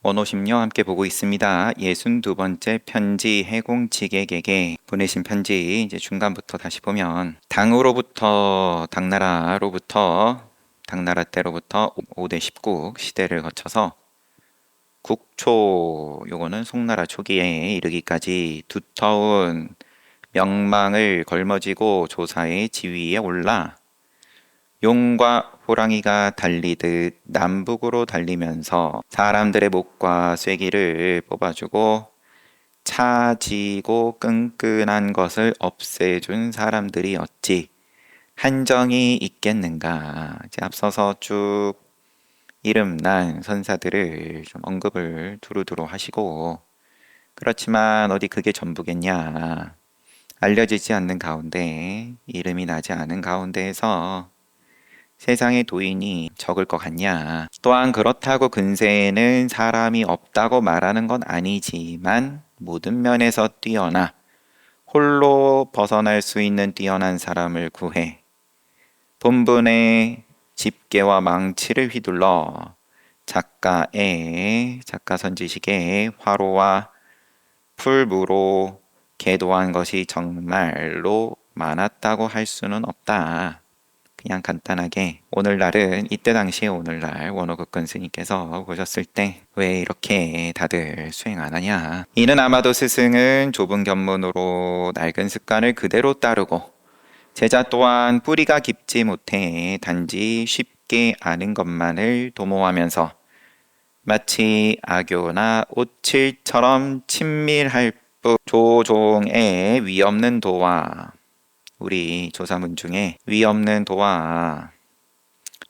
원오십녀 함께 보고 있습니다. 62번째 편지 해공지객에게 보내신 편지 이제 중간부터 다시 보면 당나라 때로부터 5대 10국 시대를 거쳐서 국초 요거는 송나라 초기에 이르기까지 두터운 명망을 걸머쥐고 조사의 지위에 올라 용과 호랑이가 달리듯 남북으로 달리면서 사람들의 목과 쐐기를 뽑아주고 차지고 끈끈한 것을 없애준 사람들이 어찌 한정이 있겠는가. 이제 앞서서 쭉 이름난 선사들을 좀 언급을 두루두루 하시고, 그렇지만 어디 그게 전부겠냐. 알려지지 않는 가운데, 이름이 나지 않은 가운데에서 세상의 도인이 적을 것 같냐. 또한 그렇다고 근세에는 사람이 없다고 말하는 건 아니지만 모든 면에서 뛰어나 홀로 벗어날 수 있는 뛰어난 사람을 구해 본분의 집게와 망치를 휘둘러 작가 선지식의 화로와 풀무로 계도한 것이 정말로 많았다고 할 수는 없다. 그냥 간단하게 오늘날은 이때 당시에 오늘날 원어극근 스님께서 보셨을 때 왜 이렇게 다들 수행 안 하냐. 이는 아마도 스승은 좁은 견문으로 낡은 습관을 그대로 따르고 제자 또한 뿌리가 깊지 못해 단지 쉽게 아는 것만을 도모하면서 마치 악교나 오칠처럼 친밀할 뿐 조종의 위없는 도와 우리 조사문 중에 위없는 도와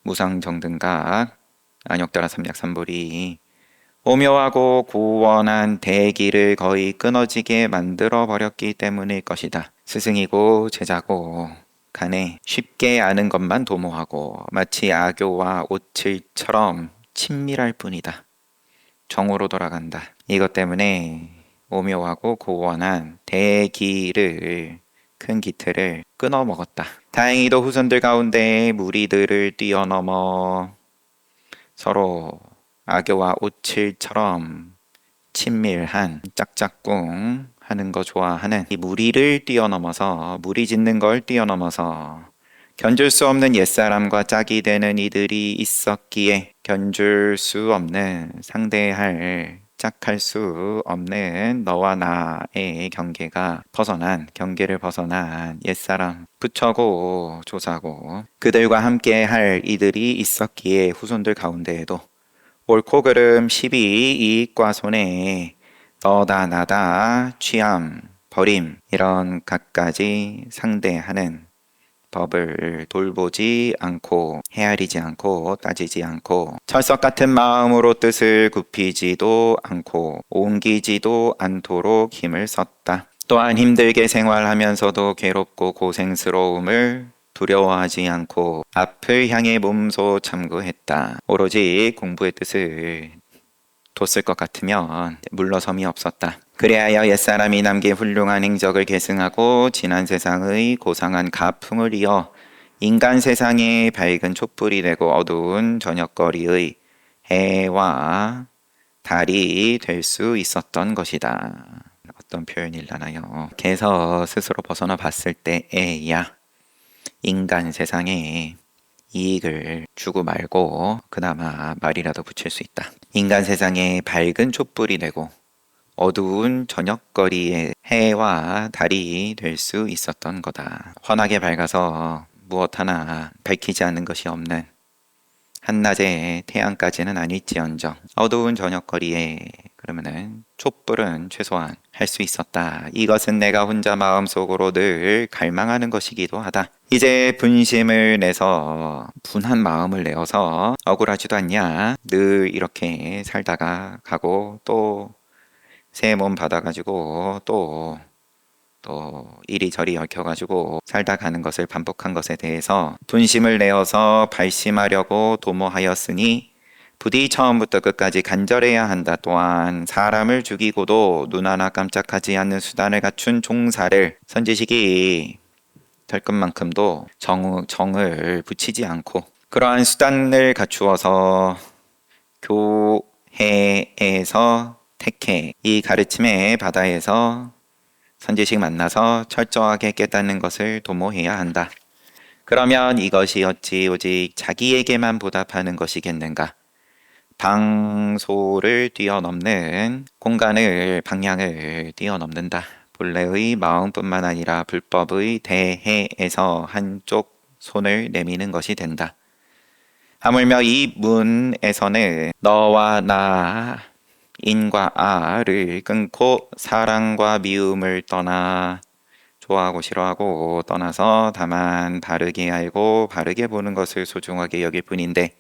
무상정등각 안역다라 삼약삼불이 오묘하고 고원한 대기를 거의 끊어지게 만들어 버렸기 때문일 것이다. 스승이고 제자고 간에 쉽게 아는 것만 도모하고 마치 악교와 오칠처럼 친밀할 뿐이다. 정으로 돌아간다. 이것 때문에 오묘하고 고원한 대기를 큰 기틀을 끊어 먹었다. 다행히도 후손들 가운데 무리들을 뛰어넘어 서로 악교와 오칠처럼 친밀한 짝짝꿍 하는 거 좋아하는 이 무리를 뛰어넘어서 무리 짓는 걸 뛰어넘어서 견줄 수 없는 옛사람과 짝이 되는 이들이 있었기에 견줄 수 없는 상대할 짝할 수 없는 너와 나의 경계를 벗어난 옛사람 부처고 조사고 그들과 함께 할 이들이 있었기에 후손들 가운데에도 옳고 그름 시비 이익과 손해 너다 나다 취함 버림 이런 갖가지 상대하는 법을 돌보지 않고 헤아리지 않고 따지지 않고 철석 같은 마음으로 뜻을 굽히지도 않고 옮기지도 않도록 힘을 썼다. 또한 힘들게 생활하면서도 괴롭고 고생스러움을 두려워하지 않고 앞을 향해 몸소 참고했다. 오로지 공부의 뜻을 뒀을 것 같으면 물러섬이 없었다. 그래야 옛사람이 남긴 훌륭한 행적을 계승하고 지난 세상의 고상한 가풍을 이어 인간 세상의 밝은 촛불이 되고 어두운 저녁거리의 해와 달이 될 수 있었던 것이다. 어떤 표현일라나요? 개서 스스로 벗어나 봤을 때에야 인간 세상에 이익을 주고 말고 그나마 말이라도 붙일 수 있다. 인간 세상에 밝은 촛불이 되고 어두운 저녁거리의 해와 달이 될 수 있었던 거다. 환하게 밝아서 무엇 하나 밝히지 않는 것이 없는 한낮의 태양까지는 아닐지언정 어두운 저녁거리에 그러면은 촛불은 최소한 할 수 있었다. 이것은 내가 혼자 마음속으로 늘 갈망하는 것이기도 하다. 이제 분심을 내서 분한 마음을 내어서 억울하지도 않냐. 늘 이렇게 살다가 가고 또 새 몸 받아가지고 또 이리저리 얽혀가지고 살다 가는 것을 반복한 것에 대해서 분심을 내어서 발심하려고 도모하였으니 부디 처음부터 끝까지 간절해야 한다. 또한 사람을 죽이고도 눈 하나 깜짝하지 않는 수단을 갖춘 종사를 선지식이 될 것만큼도 정을 붙이지 않고 그러한 수단을 갖추어서 해에서 택해. 이 가르침의 바다에서 선지식 만나서 철저하게 깨닫는 것을 도모해야 한다. 그러면 이것이 어찌 오직 자기에게만 보답하는 것이겠는가? 방소를 뛰어넘는 공간을, 방향을 뛰어넘는다. 본래의 마음뿐만 아니라 불법의 대해에서 한쪽 손을 내미는 것이 된다. 하물며 이 문에서는 너와 나, 인과 아를 끊고 사랑과 미움을 떠나 좋아하고 싫어하고 떠나서 다만 바르게 알고 바르게 보는 것을 소중하게 여길 뿐인데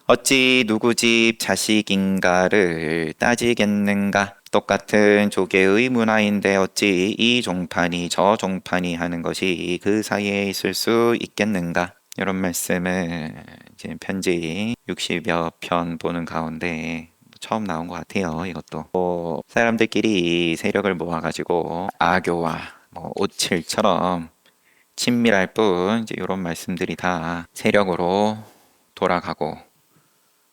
어찌 누구 집 자식인가를 따지겠는가? 똑같은 조개의 문화인데 어찌 이 종판이 저 종판이 하는 것이 그 사이에 있을 수 있겠는가? 이런 말씀을 이제 편지 60여 편 보는 가운데 처음 나온 것 같아요. 이것도 사람들끼리 세력을 모아가지고 아교와 오칠처럼 친밀할 뿐 이제 이런 말씀들이 다 세력으로 돌아가고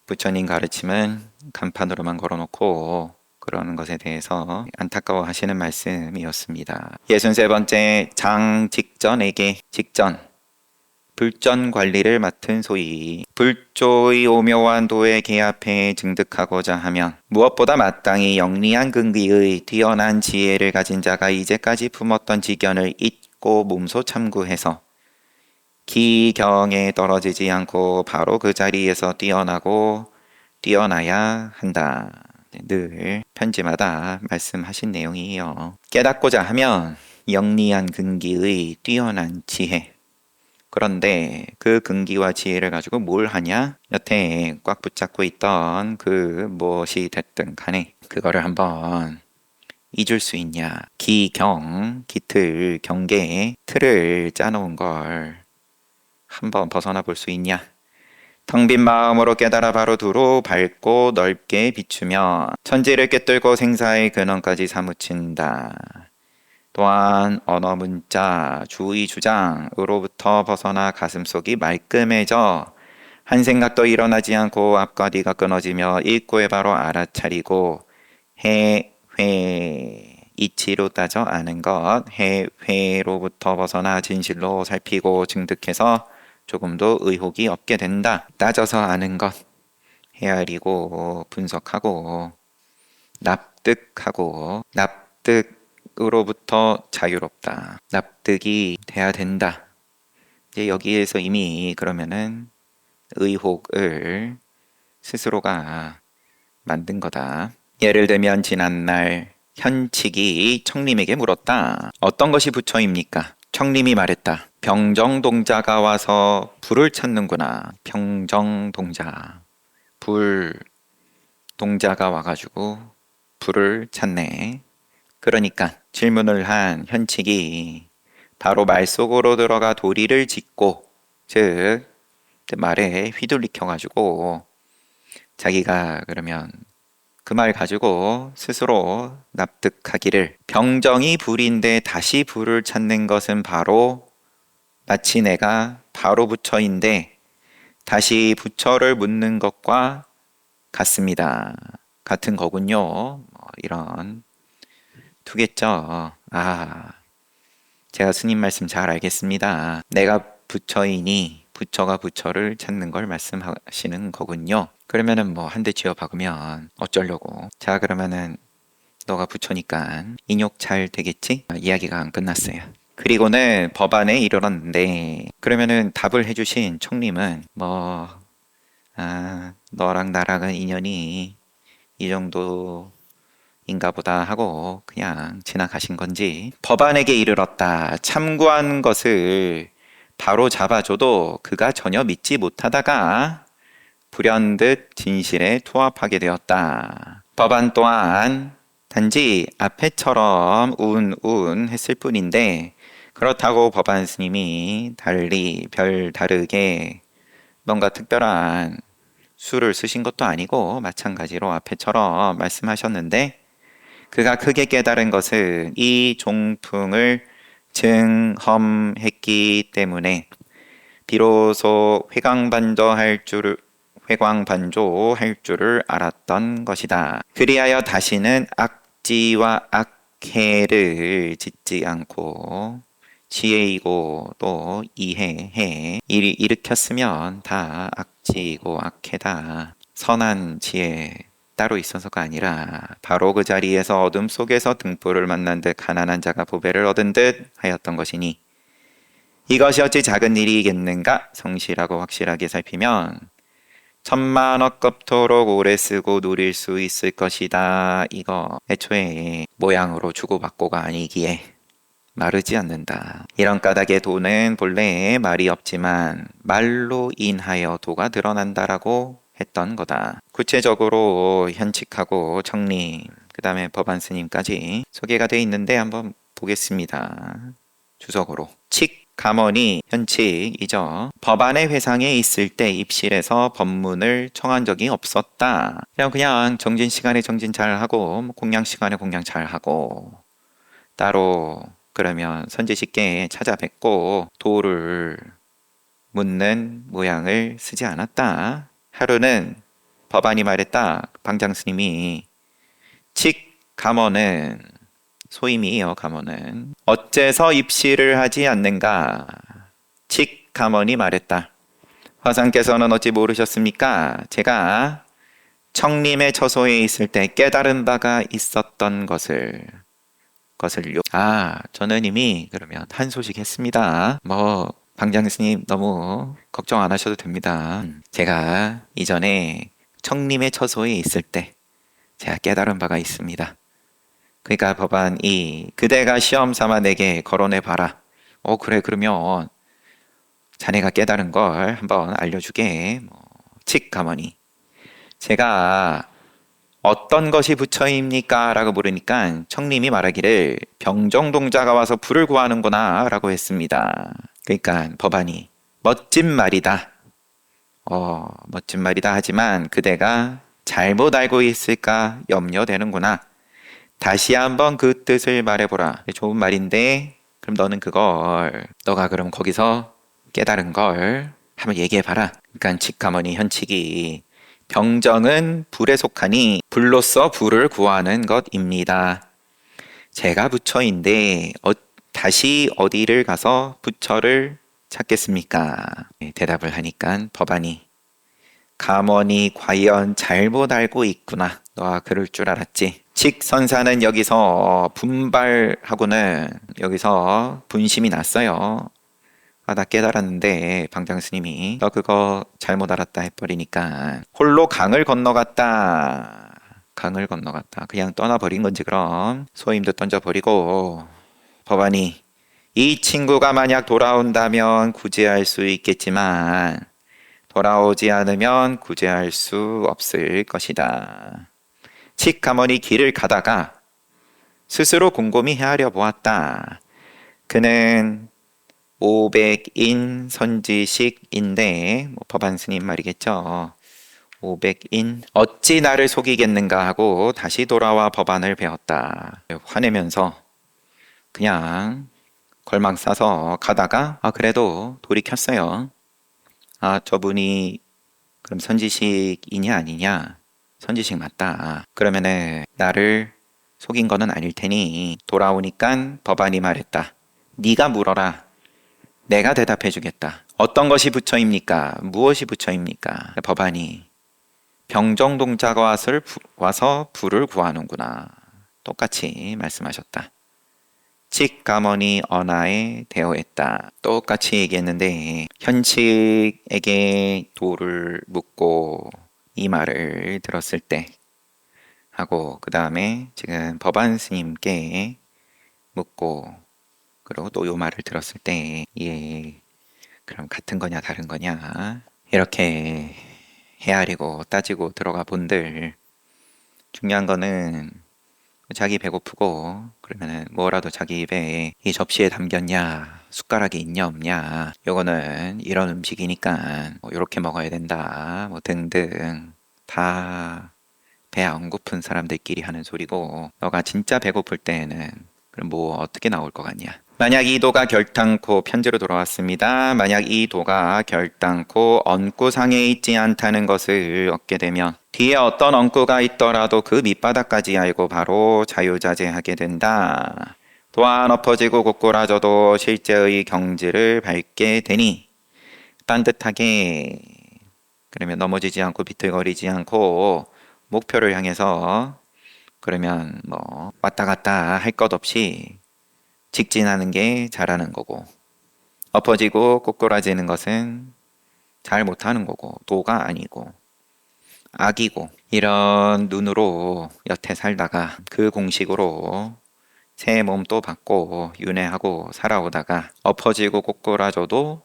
부처님 가르침은 간판으로만 걸어놓고 그러는 것에 대해서 안타까워 하시는 말씀이었습니다. 63번째 장 직전에게 직전 불전 관리를 맡은 소위 불조의 오묘한 도의 계합에 증득하고자 하면 무엇보다 마땅히 영리한 근기의 뛰어난 지혜를 가진 자가 이제까지 품었던 지견을 잊고 몸소 참고해서 기경에 떨어지지 않고 바로 그 자리에서 뛰어나야 한다. 늘 편지마다 말씀하신 내용이에요. 깨닫고자 하면 영리한 근기의 뛰어난 지혜. 그런데 그 근기와 지혜를 가지고 뭘 하냐? 여태 꽉 붙잡고 있던 그 무엇이 됐든 간에 그거를 한번 잊을 수 있냐? 기틀, 경계의 틀을 짜놓은 걸 한번 벗어나 볼 수 있냐? 텅 빈 마음으로 깨달아 바로 두루 밝고 넓게 비추며 천지를 꿰뚫고 생사의 근원까지 사무친다. 또한 언어 문자 주의 주장으로부터 벗어나 가슴속이 말끔해져 한 생각도 일어나지 않고 앞과 뒤가 끊어지며 읽고에 바로 알아차리고 해회 이치로 따져 아는 것 해회로부터 벗어나 진실로 살피고 증득해서 조금도 의혹이 없게 된다. 따져서 아는 것 헤아리고 분석하고 납득하고 납득으로부터 자유롭다. 납득이 돼야 된다. 이제 여기에서 이미 그러면은 의혹을 스스로가 만든 거다. 예를 들면 지난날 현칙이 청림에게 물었다. 어떤 것이 부처입니까? 청림이 말했다. 병정동자가 와서 불을 찾는구나. 병정동자. 동자가 와가지고 불을 찾네. 그러니까 질문을 한 현칙이 바로 말 속으로 들어가 도리를 짓고 즉 말에 휘둘리켜가지고 자기가 그러면 그 말 가지고 스스로 납득하기를 병정이 불인데 다시 불을 찾는 것은 바로 마치 내가 바로 부처인데 다시 부처를 묻는 것과 같습니다. 같은 거군요. 이런 투겠죠. 제가 스님 말씀 잘 알겠습니다. 내가 부처이니 부처가 부처를 찾는 걸 말씀하시는 거군요. 그러면은 한 대 쥐어 박으면 어쩌려고. 자, 그러면은 너가 부처니까 인욕 잘 되겠지? 이야기가 안 끝났어요. 그리고는 법안에 이르렀는데 그러면은 답을 해주신 청림은 너랑 나랑은 인연이 이 정도인가 보다 하고 그냥 지나가신 건지 법안에게 이르렀다. 참고한 것을 바로 잡아줘도 그가 전혀 믿지 못하다가 불현듯 진실에 투합하게 되었다. 법안 또한 단지 앞에처럼 운운 했을 뿐인데 그렇다고 법안 스님이 다르게 뭔가 특별한 수를 쓰신 것도 아니고 마찬가지로 앞에처럼 말씀하셨는데 그가 크게 깨달은 것은 이 종풍을 증험했기 때문에 비로소 회광반조할 줄을 알았던 것이다. 그리하여 다시는 악지와 악해를 짓지 않고 지혜이고 또 이해해. 일이 일으켰으면 다 악지이고 악해다. 선한 지혜 따로 있어서가 아니라 바로 그 자리에서 어둠 속에서 등불을 만난 듯 가난한 자가 보배를 얻은 듯 하였던 것이니 이것이 어찌 작은 일이겠는가? 성실하고 확실하게 살피면 천만억겁토록 오래 쓰고 누릴 수 있을 것이다. 이거 애초에 모양으로 주고받고가 아니기에 마르지 않는다. 이런 까닭의 도는 본래 말이 없지만 말로 인하여 도가 드러난다라고 했던 거다. 구체적으로 현칙하고 청림, 그 다음에 법안 스님까지 소개가 돼 있는데 한번 보겠습니다. 주석으로. 칙, 감언이 현칙이죠. 법안의 회상에 있을 때 입실에서 법문을 청한 적이 없었다. 그냥 정진 시간에 정진 잘하고 공양 시간에 공양 잘하고 따로 그러면 선지식께 찾아뵙고 도를 묻는 모양을 쓰지 않았다. 하루는 법안이 말했다. 방장스님이 칙 감언은 소임이에요. 감언은 어째서 입시를 하지 않는가? 칙 감언이 말했다. 화상께서는 어찌 모르셨습니까? 제가 청림의 처소에 있을 때 깨달은 바가 있었던 것을요. 저는 이미 그러면 한 소식 했습니다. 방장스님 너무 걱정 안 하셔도 됩니다. 제가 이전에 청림의 처소에 있을 때 제가 깨달은 바가 있습니다. 그러니까 법안이 그대가 시험 삼아 내게 거론해 봐라. 그래 그러면 자네가 깨달은 걸 한번 알려주게. 칙 가머니. 제가 어떤 것이 부처입니까? 라고 물으니까 청림이 말하기를 병정동자가 와서 불을 구하는구나 라고 했습니다. 그러니까 법안이 멋진 말이다. 멋진 말이다 하지만 그대가 잘못 알고 있을까 염려되는구나. 다시 한번 그 뜻을 말해보라. 좋은 말인데 그럼 너는 너가 그럼 거기서 깨달은 걸 한번 얘기해봐라. 그러니까 칙가머니 현칙이 병정은 불에 속하니 불로써 불을 구하는 것입니다. 제가 부처인데 다시 어디를 가서 부처를 찾겠습니까? 대답을 하니까 법안이 감언이 과연 잘못 알고 있구나. 너가 그럴 줄 알았지. 칙선사는 여기서 분발하고는 여기서 분심이 났어요. 나 깨달았는데 방장스님이 너 그거 잘못 알았다 해버리니까 홀로 강을 건너갔다. 그냥 떠나버린 건지 그럼 소임도 던져버리고 법안이 이 친구가 만약 돌아온다면 구제할 수 있겠지만 돌아오지 않으면 구제할 수 없을 것이다. 칙가머니 길을 가다가 스스로 곰곰이 헤아려 보았다. 그는 500인 선지식인데 법안 스님 말이겠죠. 500인 어찌 나를 속이겠는가 하고 다시 돌아와 법안을 배웠다. 화내면서 그냥 걸망 싸서 가다가 그래도 돌이 켰어요. 저분이 그럼 선지식이냐 아니냐? 선지식 맞다. 그러면은 나를 속인 거는 아닐 테니 돌아오니까 법안이 말했다. 네가 물어라. 내가 대답해 주겠다. 어떤 것이 부처입니까? 무엇이 부처입니까? 법안이 병정동자가 와서 불을 구하는구나. 똑같이 말씀하셨다. 칙가머니 언하에 대어했다. 똑같이 얘기했는데 현칙에게 도를 묻고 이 말을 들었을 때 하고 그 다음에 지금 법안 스님께 묻고 그리고 또 요 말을 들었을 때 그럼 같은 거냐 다른 거냐 이렇게 헤아리고 따지고 들어가 본들 중요한 거는 자기 배고프고 그러면은 뭐라도 자기 입에 이 접시에 담겼냐 숟가락이 있냐 없냐 요거는 이런 음식이니까 요렇게 먹어야 된다 등등 다 배 안 고픈 사람들끼리 하는 소리고 너가 진짜 배고플 때에는 그럼 어떻게 나올 것 같냐 만약 이 도가 결단코 편지로 돌아왔습니다. 만약 이 도가 결단코 엉구상에 있지 않다는 것을 얻게 되면 뒤에 어떤 엉구가 있더라도 그 밑바닥까지 알고 바로 자유자재하게 된다. 또한 엎어지고 고꾸라져도 실제의 경지를 밟게 되니 반듯하게 그러면 넘어지지 않고 비틀거리지 않고 목표를 향해서 그러면 뭐 왔다 갔다 할 것 없이 직진하는 게 잘하는 거고 엎어지고 꼬꾸라지는 것은 잘 못하는 거고 도가 아니고 악이고 이런 눈으로 여태 살다가 그 공식으로 새 몸도 받고 윤회하고 살아오다가 엎어지고 꼬꾸라져도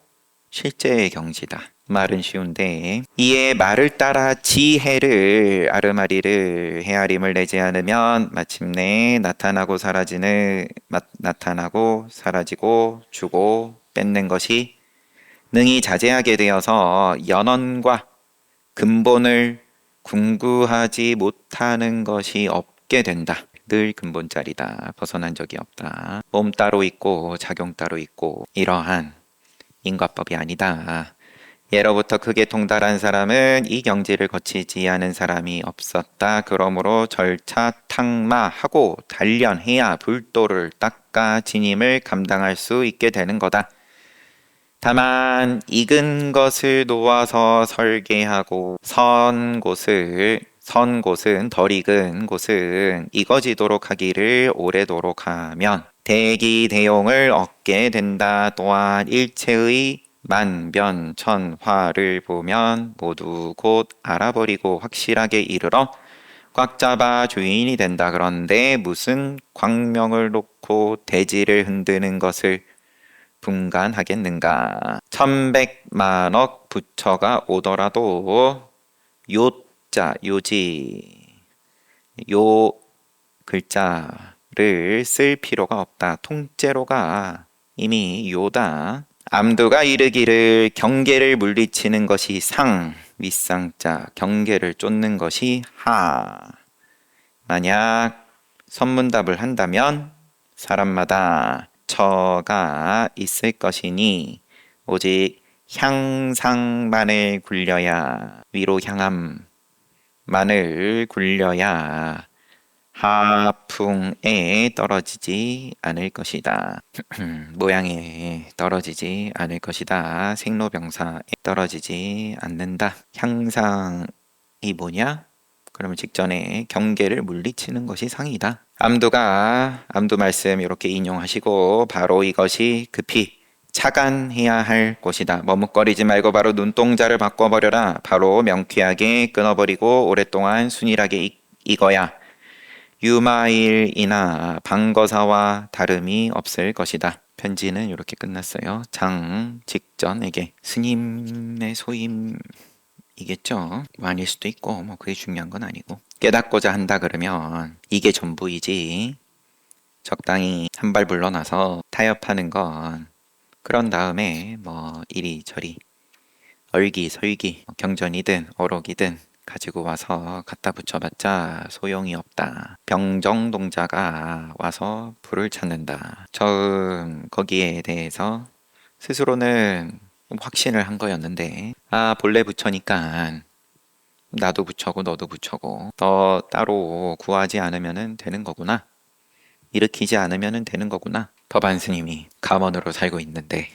실제의 경지다. 말은 쉬운데 이에 말을 따라 지혜를 아르마리를 헤아림을 내지 않으면 마침내 나타나고 사라지고 주고 뺏는 것이 능히 자제하게 되어서 연원과 근본을 궁구하지 못하는 것이 없게 된다. 늘 근본자리다. 벗어난 적이 없다. 몸 따로 있고 작용 따로 있고 이러한 인과법이 아니다. 예로부터 크게 통달한 사람은 이 경지를 거치지 않은 사람이 없었다. 그러므로 절차 탕마하고 단련해야 불도를 닦아 진임을 감당할 수 있게 되는 거다. 다만 익은 것을 놓아서 설계하고 선 곳은 덜 익은 곳은 익어지도록 하기를 오래도록 하면 대기대용을 얻게 된다. 또한 일체의 만변천화를 보면 모두 곧 알아버리고 확실하게 이르러 꽉 잡아 주인이 된다. 그런데 무슨 광명을 놓고 대지를 흔드는 것을 분간하겠는가. 천백만억 부처가 오더라도 요자 요지 요 글자를 쓸 필요가 없다. 통째로가 이미 요다. 암두가 이르기를 경계를 물리치는 것이 상, 윗상자, 경계를 쫓는 것이 하. 만약 선문답을 한다면 사람마다 처가 있을 것이니 오직 향상만을 굴려야 위로 향함만을 굴려야 하풍에 떨어지지 않을 것이다. 모양에 떨어지지 않을 것이다. 생로병사에 떨어지지 않는다. 향상이 뭐냐? 그러면 직전에 경계를 물리치는 것이 상이다. 암두 말씀 이렇게 인용하시고 바로 이것이 급히 차간해야 할 곳이다. 머뭇거리지 말고 바로 눈동자를 바꿔버려라. 바로 명쾌하게 끊어버리고 오랫동안 순일하게 익어야 유마일이나 방거사와 다름이 없을 것이다. 편지는 이렇게 끝났어요. 장 직전에게 스님의 소임이겠죠. 아닐 수도 있고 뭐 그게 중요한 건 아니고 깨닫고자 한다 그러면 이게 전부이지 적당히 한 발 물러나서 타협하는 건 그런 다음에 뭐 이리저리 얼기설기 경전이든 어록이든 가지고 와서 갖다 붙여봤자 소용이 없다. 병정동자가 와서 불을 찾는다. 처음 거기에 대해서 스스로는 확신을 한 거였는데 본래 부처니까 나도 부처고 너도 부처고 너 따로 구하지 않으면 되는 거구나. 일으키지 않으면 되는 거구나. 더반 스님이 감언으로 살고 있는데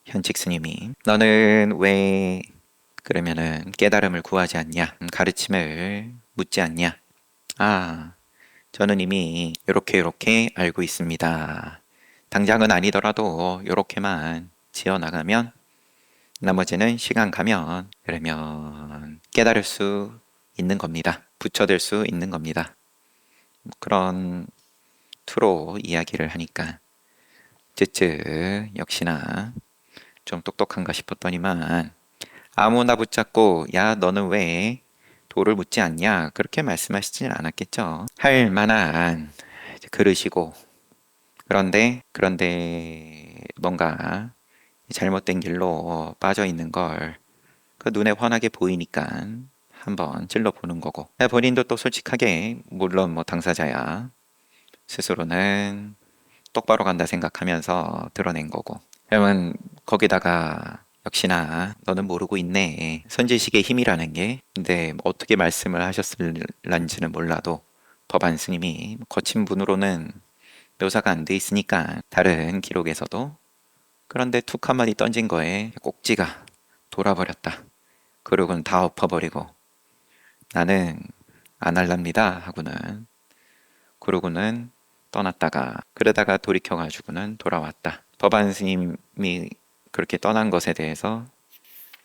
현직 스님이 너는 왜 그러면은 깨달음을 구하지 않냐? 가르침을 묻지 않냐? 저는 이미 요렇게 알고 있습니다. 당장은 아니더라도 요렇게만 지어나가면 나머지는 시간 가면 그러면 깨달을 수 있는 겁니다. 부처될 수 있는 겁니다. 그런 투로 이야기를 하니까 쯔쯔 역시나 좀 똑똑한가 싶었더니만 아무나 붙잡고 야 너는 왜 도를 묻지 않냐 그렇게 말씀하시지는 않았겠죠. 할 만한 그릇이고 그런데 뭔가 잘못된 길로 빠져 있는 걸 그 눈에 환하게 보이니까 한번 찔러 보는 거고 본인도 또 솔직하게 물론 뭐 당사자야 스스로는 똑바로 간다 생각하면서 드러낸 거고. 그러면 거기다가 역시나 너는 모르고 있네. 선지식의 힘이라는 게. 근데 어떻게 말씀을 하셨을란지는 몰라도 법안 스님이 거친 분으로는 묘사가 안 돼 있으니까 다른 기록에서도. 그런데 툭 한마디 던진 거에 꼭지가 돌아버렸다. 그러고는 다 엎어버리고 나는 안 할랍니다 하고는 그러고는 떠났다가 그러다가 돌이켜가지고는 돌아왔다. 법안 스님이 그렇게 떠난 것에 대해서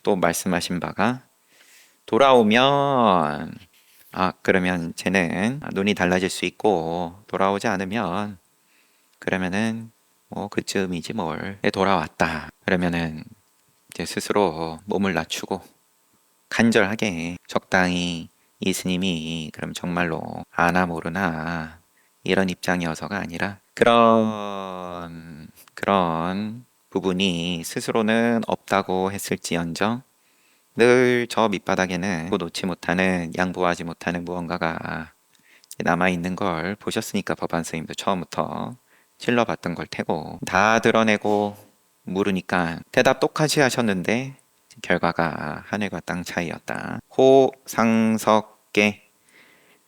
또 말씀하신 바가 돌아오면 그러면 쟤는 눈이 달라질 수 있고 돌아오지 않으면 그러면은 뭐 그쯤이지 뭘. 돌아왔다. 그러면은 이제 스스로 몸을 낮추고 간절하게 적당히 이 스님이 그럼 정말로 아나 모르나 이런 입장이어서가 아니라 그런 부분이 스스로는 없다고 했을지언정 늘 저 밑바닥에는 놓지 못하는 양보하지 못하는 무언가가 남아있는 걸 보셨으니까 법안 스님도 처음부터 찔러봤던 걸 테고 다 드러내고 물으니까 대답 똑같이 하셨는데 결과가 하늘과 땅 차이였다. 호상석계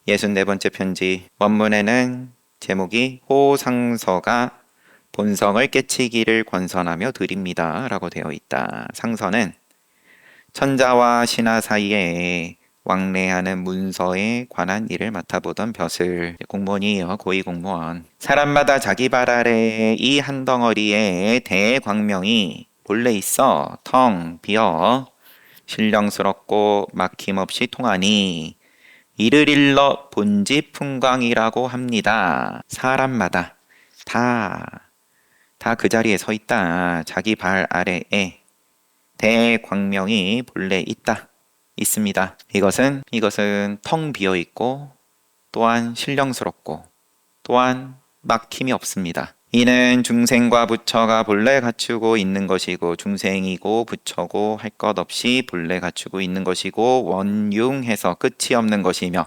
64번째 편지 원문에는 제목이 호상서가 본성을 깨치기를 권선하며 드립니다 라고 되어 있다. 상서는 천자와 신하 사이에 왕래하는 문서에 관한 일을 맡아보던 벼슬 공무원이에요. 고위 공무원. 사람마다 자기 발 아래 이 한 덩어리에 대광명이 본래 있어 텅 비어 신령스럽고 막힘없이 통하니 이를 일러 본지 풍광이라고 합니다. 사람마다 다 그 자리에 서 있다. 자기 발 아래에 대광명이 본래 있습니다. 이것은 텅 비어 있고 또한 신령스럽고 또한 막힘이 없습니다. 이는 중생과 부처가 본래 갖추고 있는 것이고 중생이고 부처고 할 것 없이 본래 갖추고 있는 것이고 원융해서 끝이 없는 것이며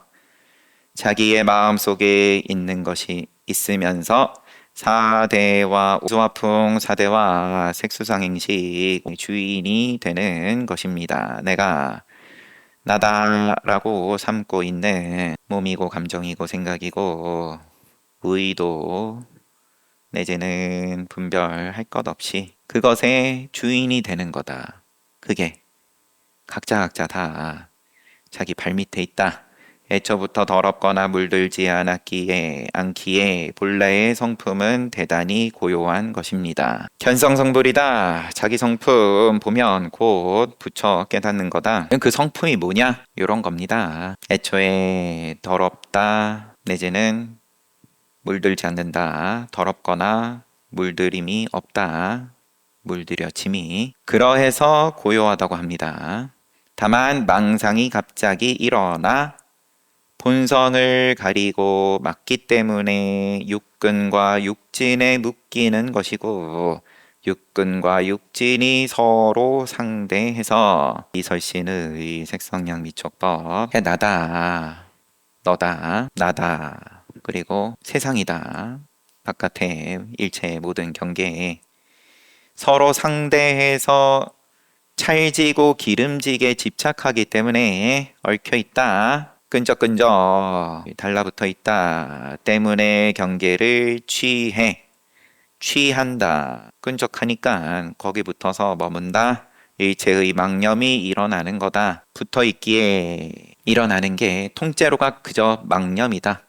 자기의 마음속에 있는 것이 있으면서 사대와 우주화풍 사대와 색수상행식 주인이 되는 것입니다. 내가 나다라고 삼고 있는 몸이고 감정이고 생각이고 의도 내지는 분별할 것 없이 그것의 주인이 되는 거다. 그게 각자 다 자기 발밑에 있다. 애초부터 더럽거나 물들지 않기에 본래의 성품은 대단히 고요한 것입니다. 견성성불이다. 자기 성품 보면 곧 부처 깨닫는 거다. 그 성품이 뭐냐? 이런 겁니다. 애초에 더럽다 내지는 물들지 않는다. 더럽거나 물들임이 없다. 물들여짐이 그러해서 고요하다고 합니다. 다만 망상이 갑자기 일어나 본성을 가리고 막기 때문에 육근과 육진에 묶이는 것이고 육근과 육진이 서로 상대해서 이설신의 색성량 미촉법 나다 너다 나다 그리고 세상이다 바깥의 일체의 모든 경계에 서로 상대해서 찰지고 기름지게 집착하기 때문에 얽혀 있다. 끈적끈적 달라붙어 있다. 때문에 경계를 취한다. 끈적하니까 거기 붙어서 머문다. 일체의 망념이 일어나는 거다. 붙어 있기에 일어나는 게 통째로가 그저 망념이다.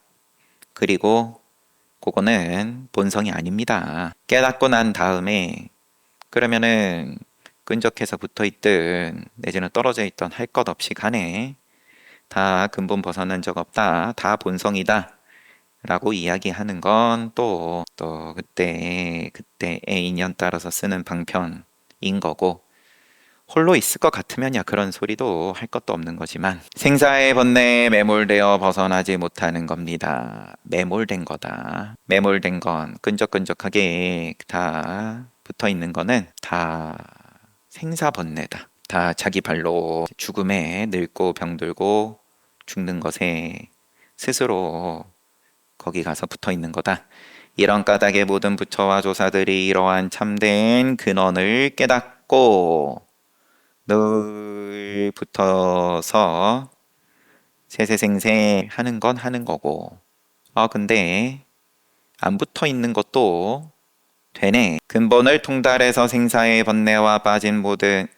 그리고 그거는 본성이 아닙니다. 깨닫고 난 다음에 그러면은 끈적해서 붙어있든 내지는 떨어져 있던 할 것 없이 간에 다 근본 벗어난 적 없다. 다 본성이다. 라고 이야기하는 건 또 그때의 인연 따라서 쓰는 방편인 거고 홀로 있을 것 같으면야 그런 소리도 할 것도 없는 거지만 생사의 번뇌에 매몰되어 벗어나지 못하는 겁니다. 매몰된 거다. 매몰된 건 끈적끈적하게 다 붙어 있는 거는 다 생사번뇌다. 다 자기 발로 죽음에 늙고 병들고 죽는 것에 스스로 거기 가서 붙어 있는 거다. 이런 까닭에 모든 부처와 조사들이 이러한 참된 근원을 깨닫고 늘 붙어서 세세생세 하는 건 하는 거고. 근데 안 붙어 있는 것도 되네. 근본을 통달해서 생사의 번뇌에 빠진 모든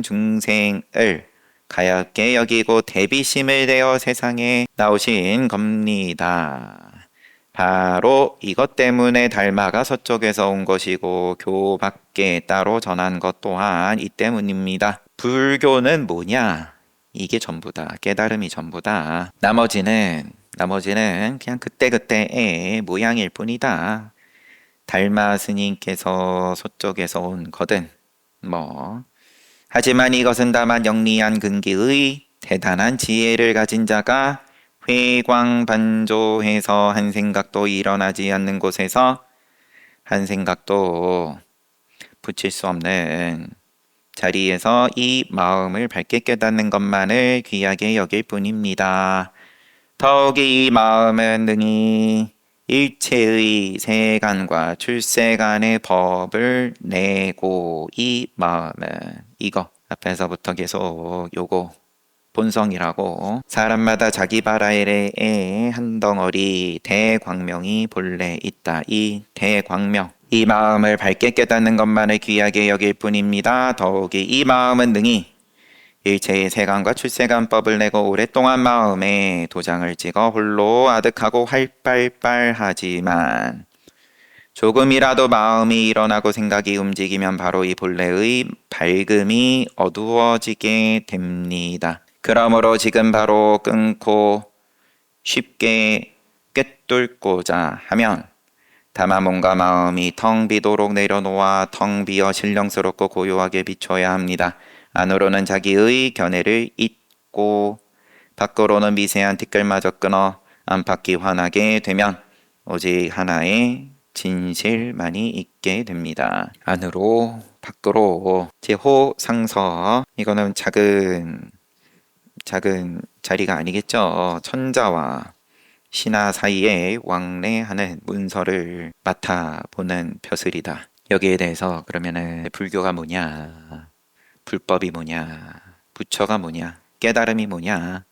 중생을 가엾게 여기고 대비심을 내어 세상에 나오신 겁니다. 바로 이것 때문에 달마가 서쪽에서 온 것이고 교밖에 따로 전한 것 또한 이 때문입니다. 불교는 뭐냐? 이게 전부다. 깨달음이 전부다. 나머지는 그냥 그때그때의 모양일 뿐이다. 달마 스님께서 서쪽에서 온 거든 하지만 이것은 다만 영리한 근기의 대단한 지혜를 가진 자가 회광반조해서 한 생각도 일어나지 않는 곳에서 한 생각도 붙일 수 없는 자리에서 이 마음을 밝게 깨닫는 것만을 귀하게 여길 뿐입니다. 더욱이 이 마음은 능히 일체의 세간과 출세간의 법을 내고 이 마음은 이거 앞에서부터 계속 요거 본성이라고 사람마다 자기 바라엘에 한 덩어리 대광명이 본래 있다. 이 대광명 이 마음을 밝게 깨닫는 것만을 귀하게 여길 뿐입니다. 더욱이 이 마음은 능히 일체의 세간과 출세간법을 내고 오랫동안 마음에 도장을 찍어 홀로 아득하고 활발발하지만 조금이라도 마음이 일어나고 생각이 움직이면 바로 이 본래의 밝음이 어두워지게 됩니다. 그러므로 지금 바로 끊고 쉽게 꿰뚫고자 하면 다만 몸과 마음이 텅 비도록 내려놓아 텅 비어 신령스럽고 고요하게 비춰야 합니다. 안으로는 자기의 견해를 잊고 밖으로는 미세한 티끌마저 끊어 안팎이 환하게 되면 오직 하나의 진실만이 있게 됩니다. 안으로 밖으로 제호상서 이거는 작은 자리가 아니겠죠. 천자와 신하 사이에 왕래하는 문서를 맡아보는 벼슬이다. 여기에 대해서 그러면은 불교가 뭐냐, 불법이 뭐냐, 부처가 뭐냐, 깨달음이 뭐냐,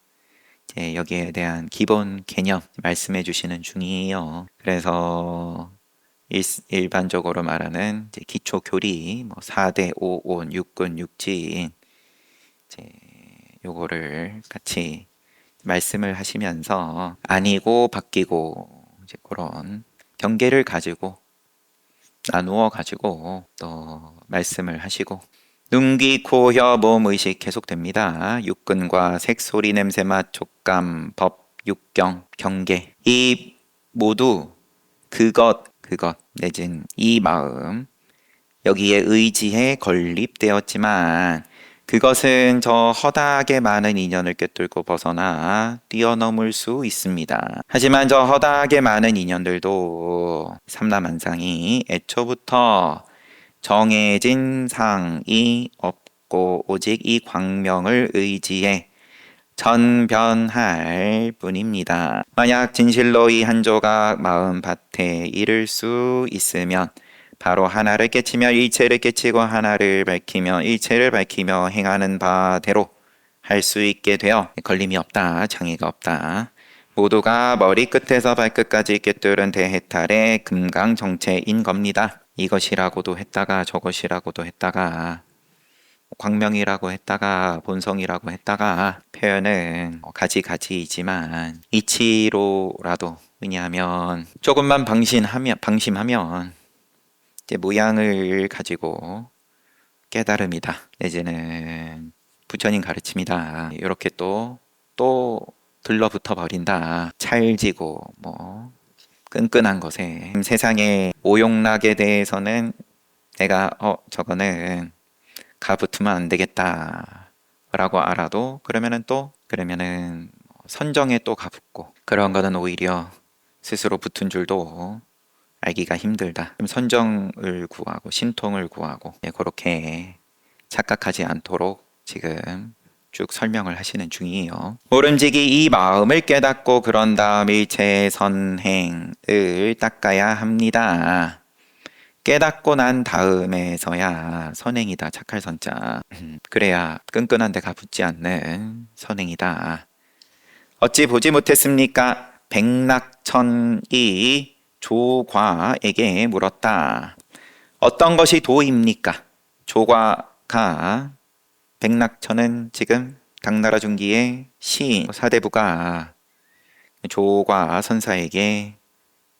여기에 대한 기본 개념 말씀해 주시는 중이에요. 그래서 일반적으로 말하는 기초 교리, 4대 5온, 6근, 6진 요거를 같이 말씀을 하시면서 아니고 바뀌고 그런 경계를 가지고 나누어 가지고 또 말씀을 하시고 눈, 귀, 코, 혀, 몸, 의식 계속됩니다. 육근과 색, 소리, 냄새, 맛, 촉감, 법, 육경, 경계 이 모두 그것 내진 이 마음 여기에 의지에 건립되었지만 그것은 저 허다하게 많은 인연을 꿰뚫고 벗어나 뛰어넘을 수 있습니다. 하지만 저 허다하게 많은 인연들도 삼라만상이 애초부터 정해진 상이 없고 오직 이 광명을 의지해 전변할 뿐입니다. 만약 진실로 이 한 조각 마음밭에 이를 수 있으면 바로 하나를 깨치며 일체를 깨치고 하나를 밝히며 일체를 밝히며 행하는 바대로 할 수 있게 되어 걸림이 없다, 장애가 없다. 모두가 머리끝에서 발끝까지 꿰뚫은 대해탈의 금강정체인 겁니다. 이것이라고도 했다가 저것이라고도 했다가 광명이라고 했다가 본성이라고 했다가 표현은 가지가지이지만 이치로라도 왜냐하면 조금만 방심하면 모양을 가지고 깨달음이다 내지는 부처님 가르침이다 이렇게 또 들러붙어 버린다. 찰지고 끈끈한 것에 세상의 오용락에 대해서는 내가 저거는 가붙으면 안 되겠다 라고 알아도 그러면은 선정에 또 가붙고 그런 거는 오히려 스스로 붙은 줄도 알기가 힘들다. 선정을 구하고 신통을 구하고 그렇게 착각하지 않도록 지금 쭉 설명을 하시는 중이에요. 모름지기 이 마음을 깨닫고 그런 다음 일체의 선행을 닦아야 합니다. 깨닫고 난 다음에서야 선행이다. 착할 선자. 그래야 끈끈한 데가 붙지 않는 선행이다. 어찌 보지 못했습니까? 백낙천이 조과에게 물었다. 어떤 것이 도입니까? 조과가 백낙천은 지금 당나라 중기의 시인 사대부가 조과 선사에게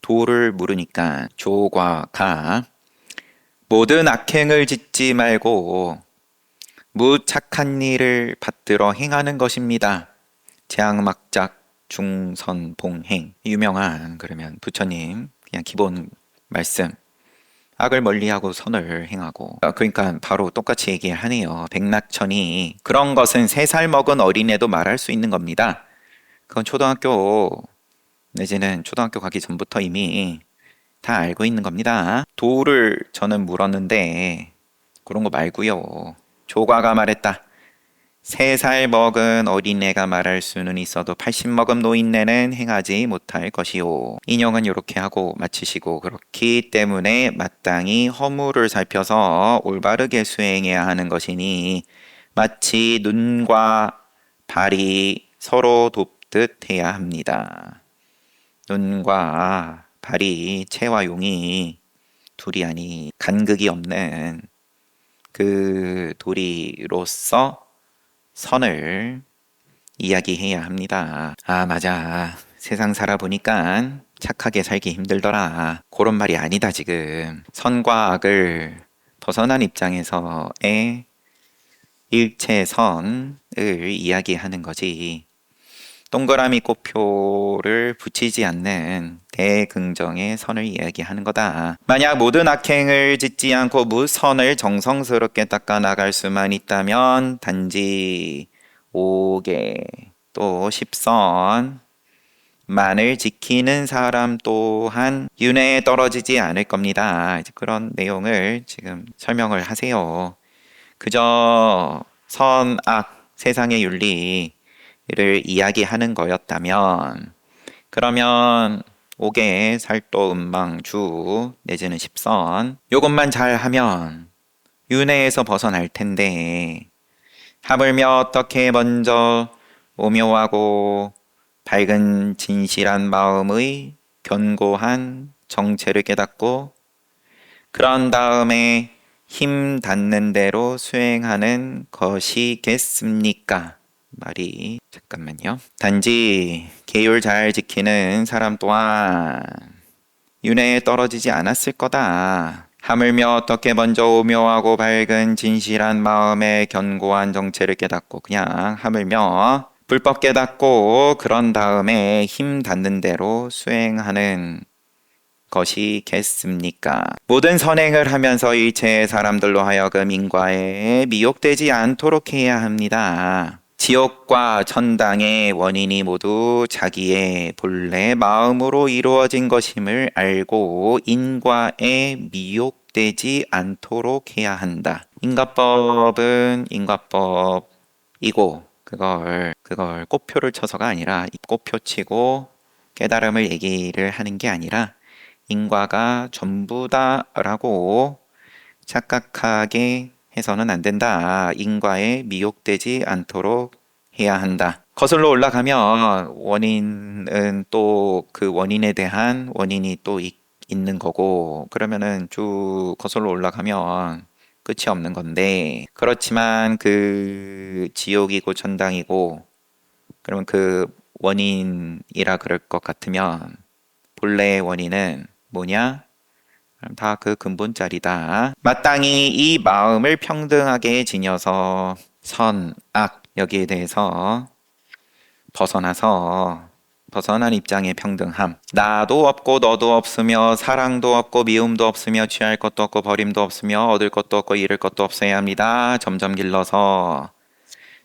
도를 물으니까 조과가 모든 악행을 짓지 말고 무착한 일을 받들어 행하는 것입니다. 재앙막작 중선봉행. 유명한 그러면 부처님 그냥 기본 말씀. 악을 멀리하고 선을 행하고. 그러니까 바로 똑같이 얘기하네요. 백낙천이 그런 것은 3살 먹은 어린애도 말할 수 있는 겁니다. 그건 초등학교 내지는 초등학교 가기 전부터 이미 다 알고 있는 겁니다. 도를 저는 물었는데 그런 거 말고요. 조과가 말했다. 3살 먹은 어린애가 말할 수는 있어도 80 먹은 노인네는 행하지 못할 것이요. 인형은 이렇게 하고 마치시고 그렇기 때문에 마땅히 허물을 살펴서 올바르게 수행해야 하는 것이니 마치 눈과 발이 서로 돕듯 해야 합니다. 눈과 발이 채와 용이 둘이 아니 간극이 없는 그 도리로서 선을 이야기해야 합니다. 아, 맞아. 세상 살아보니까 착하게 살기 힘들더라. 그런 말이 아니다, 지금. 선과 악을 벗어난 입장에서의 일체선을 이야기하는 거지. 동그라미 꽃표를 붙이지 않는 대긍정의 선을 이야기하는 거다. 만약 모든 악행을 짓지 않고 무선을 정성스럽게 닦아 나갈 수만 있다면 단지 5개 또 10선만을 지키는 사람 또한 윤회에 떨어지지 않을 겁니다. 그런 내용을 지금 설명을 하세요. 그저 선, 악, 세상의 윤리 를 이야기하는 거였다면 그러면 5개 살도 음망주 내지는 10선 요것만 잘하면 윤회에서 벗어날 텐데 하물며 어떻게 먼저 오묘하고 밝은 진실한 마음의 견고한 정체를 깨닫고 그런 다음에 힘 닿는 대로 수행하는 것이겠습니까? 말이 잠깐만요. 단지 계율 잘 지키는 사람 또한 윤회에 떨어지지 않았을 거다. 하물며 어떻게 먼저 오묘하고 밝은 진실한 마음의 견고한 정체를 깨닫고 그냥 하물며 불법 깨닫고 그런 다음에 힘 닿는 대로 수행하는 것이겠습니까? 모든 선행을 하면서 일체의 사람들로 하여금 인과에 미혹되지 않도록 해야 합니다. 지옥과 천당의 원인이 모두 자기의 본래 마음으로 이루어진 것임을 알고 인과에 미혹되지 않도록 해야 한다. 인과법은 인과법이고 그걸 꽃표를 쳐서가 아니라 꽃표 치고 깨달음을 얘기를 하는 게 아니라 인과가 전부다라고 착각하게 해서는 안 된다. 인과에 미혹되지 않도록 해야 한다. 거슬러 올라가면 원인은 또 그 원인에 대한 원인이 또 있는 거고 그러면은 쭉 거슬러 올라가면 끝이 없는 건데 그렇지만 그 지옥이고 천당이고 그러면 그 원인이라 그럴 것 같으면 본래의 원인은 뭐냐? 다 그 근본자리다. 마땅히 이 마음을 평등하게 지녀서 선, 악 여기에 대해서 벗어난 입장의 평등함. 나도 없고 너도 없으며 사랑도 없고 미움도 없으며 취할 것도 없고 버림도 없으며 얻을 것도 없고 잃을 것도 없어야 합니다. 점점 길러서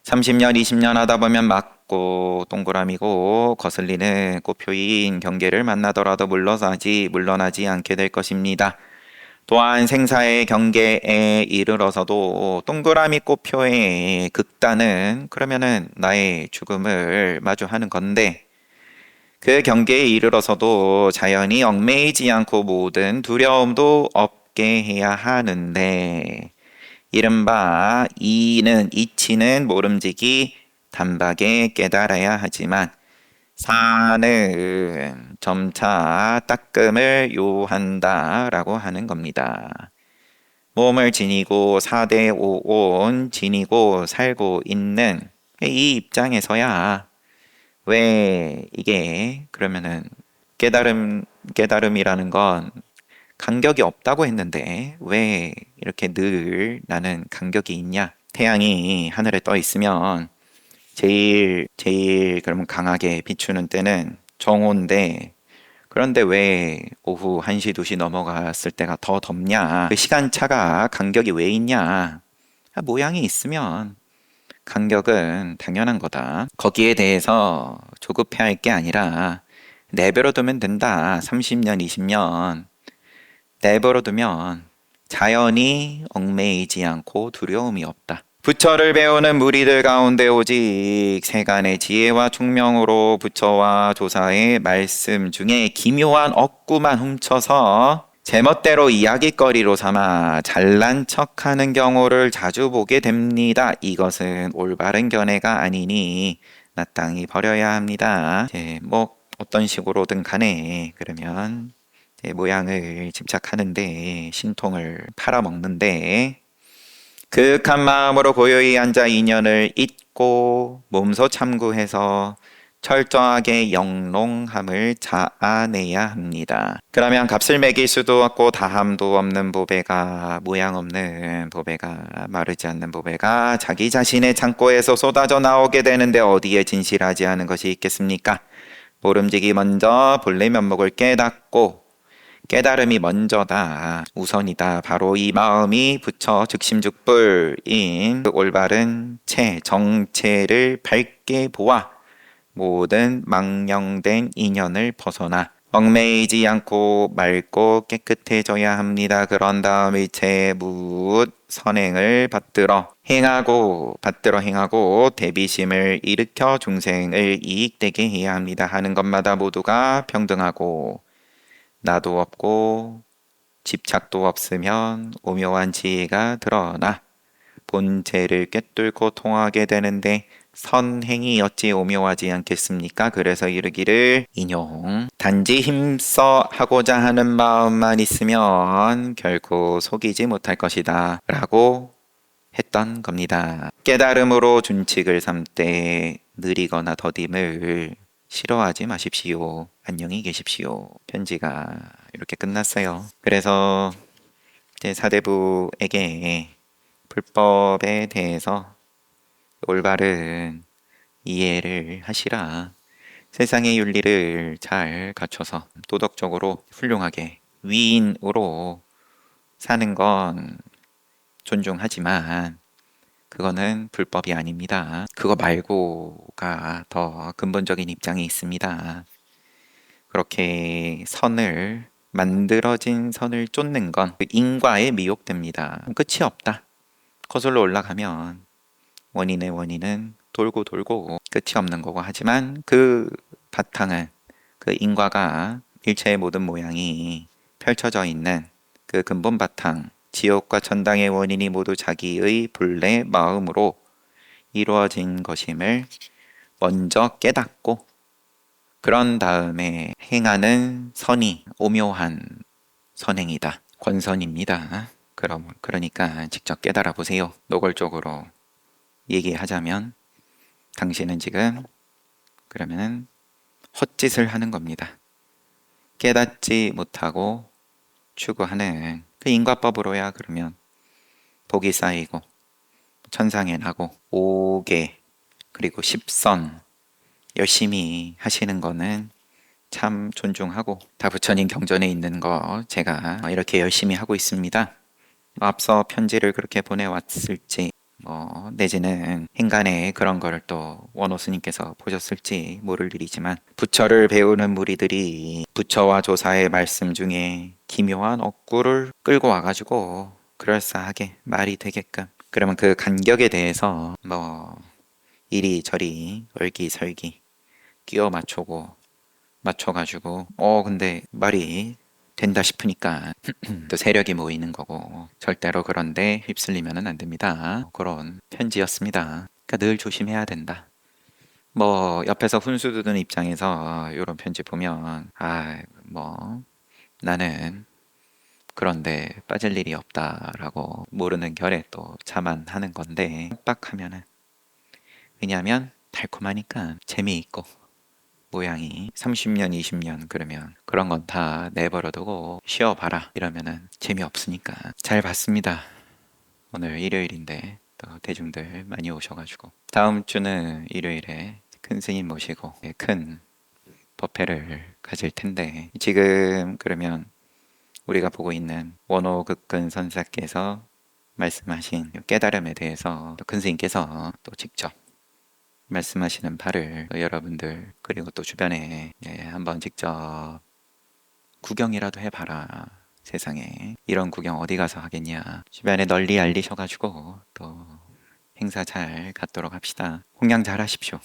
30년, 20년 하다 보면 맞고 동그라미고 거슬리는 꽃표인 경계를 만나더라도 물러나지 않게 될 것입니다. 또한 생사의 경계에 이르러서도 동그라미 꽃표의 극단은 그러면은 나의 죽음을 마주하는 건데 그 경계에 이르러서도 자연히 얽매이지 않고 모든 두려움도 없게 해야 하는데 이른바 이치는 모름지기 단박에 깨달아야 하지만 사는 점차 따끔을 요한다라고 하는 겁니다. 몸을 지니고 사대 오온 지니고 살고 있는 이 입장에서야 왜 이게 그러면은 깨달음이라는 건 간격이 없다고 했는데 왜 이렇게 늘 나는 간격이 있냐? 태양이 하늘에 떠 있으면 제일 그러면 강하게 비추는 때는 정오인데 그런데 왜 오후 1시, 2시 넘어갔을 때가 더 덥냐? 그 시간차가 간격이 왜 있냐? 모양이 있으면 간격은 당연한 거다. 거기에 대해서 조급해할 게 아니라 내버려 두면 된다. 30년, 20년 내버려 두면 자연이 얽매이지 않고 두려움이 없다. 부처를 배우는 무리들 가운데 오직 세간의 지혜와 총명으로 부처와 조사의 말씀 중에 기묘한 억구만 훔쳐서 제멋대로 이야기거리로 삼아 잘난 척하는 경우를 자주 보게 됩니다. 이것은 올바른 견해가 아니니 마땅히 버려야 합니다. 어떤 식으로든 간에 그러면 모양을 집착하는데 신통을 팔아먹는데 그윽한 마음으로 고요히 앉아 인연을 잊고 몸소 참고해서 철저하게 영롱함을 자아내야 합니다. 그러면 값을 매길 수도 없고 다함도 없는 보배가 모양 없는 보배가 마르지 않는 보배가 자기 자신의 창고에서 쏟아져 나오게 되는데 어디에 진실하지 않은 것이 있겠습니까? 모름지기 먼저 본래 면목을 깨닫고 깨달음이 먼저다. 우선이다. 바로 이 마음이 부처 즉심즉불인 그 올바른 정체를 밝게 보아 모든 망령된 인연을 벗어나 얽매이지 않고 맑고 깨끗해져야 합니다. 그런 다음 일체의 무엇 선행을 받들어 행하고 대비심을 일으켜 중생을 이익되게 해야 합니다. 하는 것마다 모두가 평등하고 나도 없고 집착도 없으면 오묘한 지혜가 드러나 본체를 꿰뚫고 통하게 되는데 선행이 어찌 오묘하지 않겠습니까? 그래서 이르기를 인용 단지 힘써 하고자 하는 마음만 있으면 결코 속이지 못할 것이다 라고 했던 겁니다. 깨달음으로 준칙을 삼되 느리거나 더딤을 싫어하지 마십시오. 안녕히 계십시오. 편지가 이렇게 끝났어요. 그래서 이제 사대부에게 불법에 대해서 올바른 이해를 하시라. 세상의 윤리를 잘 갖춰서 도덕적으로 훌륭하게 위인으로 사는 건 존중하지만 그거는 불법이 아닙니다. 그거 말고가 더 근본적인 입장이 있습니다. 그렇게 만들어진 선을 쫓는 건 인과에 미혹됩니다. 끝이 없다. 거슬러 올라가면 원인은 돌고 끝이 없는 거고 하지만 그 바탕은 그 인과가 일체의 모든 모양이 펼쳐져 있는 그 근본 바탕 지옥과 천당의 원인이 모두 자기의 본래 마음으로 이루어진 것임을 먼저 깨닫고 그런 다음에 행하는 선이 오묘한 선행이다. 권선입니다. 그러니까 직접 깨달아 보세요. 노골적으로 얘기하자면 당신은 지금 그러면 헛짓을 하는 겁니다. 깨닫지 못하고 추구하는 그 인과법으로야 그러면 복이 쌓이고 천상에 나고 5계 그리고 10선 열심히 하시는 거는 참 존중하고 다부처님 경전에 있는 거 제가 이렇게 열심히 하고 있습니다. 앞서 편지를 그렇게 보내왔을지 뭐 내지는 행간에 그런 거를 또 원호 스님께서 보셨을지 모를 일이지만 부처를 배우는 무리들이 부처와 조사의 말씀 중에 기묘한 억구를 끌고 와가지고 그럴싸하게 말이 되게끔 그러면 그 간격에 대해서 뭐 이리저리 얼기설기 끼워 맞춰가지고 근데 말이 된다 싶으니까 또 세력이 모이는 거고 절대로 그런데 휩쓸리면은 안 됩니다. 그런 편지였습니다. 그러니까 늘 조심해야 된다. 뭐 옆에서 훈수 두는 입장에서 이런 편지 보면 뭐 나는 그런데 빠질 일이 없다라고 모르는 결에 또 자만하는 건데 빡하면은 왜냐하면 달콤하니까 재미있고 모양이 30년, 20년 그러면 그런 건 다 내버려두고 쉬어봐라 이러면은 재미없으니까 잘 봤습니다. 오늘 일요일인데 또 대중들 많이 오셔가지고 다음 주는 일요일에 큰 스님 모시고 큰 법회를 가질 텐데 지금 그러면 우리가 보고 있는 원호극근 선사께서 말씀하신 깨달음에 대해서 또 큰 스님께서 또 직접 말씀하시는 바를 여러분들 그리고 또 주변에 한번 직접 구경이라도 해봐라. 세상에 이런 구경 어디 가서 하겠냐. 주변에 널리 알리셔가지고 또 행사 잘 갖도록 합시다. 공양 잘 하십시오.